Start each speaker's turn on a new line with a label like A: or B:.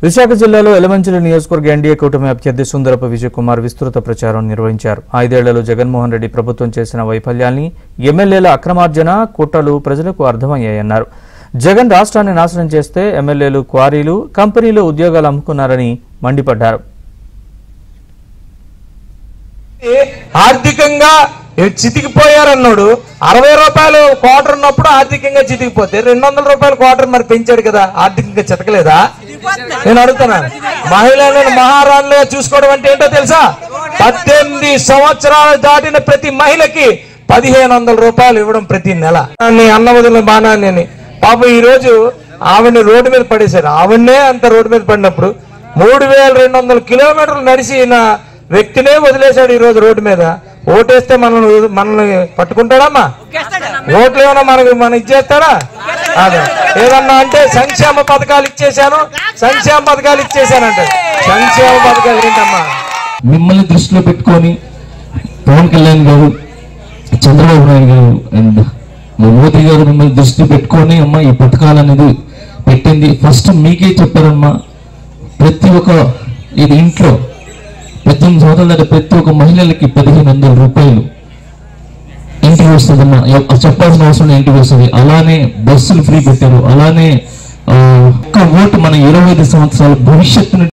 A: విశాఖ జిల్లాలో ఎలమంచిలి నియోజకవర్గ ఎన్డీఏ కూటమి అభ్యర్థి సుందరపు విజయ్ కుమార్ విస్తృత ప్రచారం నిర్వహించారు. 5 ఏళ్లలో జగన్మోహన్ రెడ్డి ప్రభుత్వం చేసిన వైఫల్యాల్ని, ఎమ్మెల్యేల అక్రమార్జన, కుట్రలు ప్రజలకు అర్థమయ్యాయన్నారు. జగన్ రాష్ట్రాన్ని నాశనం చేస్తే ఎమ్మెల్యేలు క్వారీలు, కంపెనీలు ఉద్యోగాలు అమ్ముకున్నారని మండిపడ్డారు.
B: ఆర్థికంగా చితికిపోయారన్నాడు. 60 రూపాయలు క్వార్టర్ ఉన్నప్పుడు ఆర్థికంగా చితికిపోతే 200 రూపాయల క్వార్టర్ మరి పెంచాడు కదా, ఆర్థికంగా చితకలేదా? నేను అడుగుతున్నాను. మహిళలను మహారాణులుగా చూసుకోవడం అంటే ఏంటో తెలుసా? 18 సంవత్సరాలు దాటిన ప్రతి మహిళకి 1500 రూపాయలు ఇవ్వడం ప్రతి నెల. అన్నవదుల బాణాన్ని అని పాపం ఈ రోజు ఆవిడ్ని రోడ్డు మీద పడేశారు. ఆవిడనే అంత రోడ్డు మీద పడినప్పుడు 3200 కిలోమీటర్లు నడిచిన వ్యక్తినే వదిలేశాడు ఈ రోజు రోడ్డు మీద. ఓటేస్తే మనల్ని పట్టుకుంటాడమ్మా? ఓట్లు ఏమన్నా మన ఇచ్చేస్తాడా? అదే ఏదన్నా అంటే సంక్షేమ పథకాలు ఇచ్చేసాను అంటే సంక్షేమ పథకాలు ఏంటమ్మా?
C: మిమ్మల్ని దృష్టిలో పెట్టుకొని పవన్ కళ్యాణ్ గారు, చంద్రబాబు నాయుడు గారు అండ్ మోదీ గారు మిమ్మల్ని దృష్టిలో పెట్టుకొని అమ్మా ఈ పథకాలు అనేది పెట్టింది. ఫస్ట్ మీకే చెప్పారమ్మా, ప్రతి ఒక్క ఇది ఇంట్లో 18 సంవత్సరాల దాటి ప్రతి ఒక్క మహిళలకి 1500 రూపాయలు ఇంటికి వస్తుందమ్మా. చెప్పాల్సిన అవసరం ఇంటికి వస్తుంది. అలానే బస్సులు ఫ్రీ పెట్టారు. అలానే ఒక్క ఓటు మన 25 సంవత్సరాల భవిష్యత్తును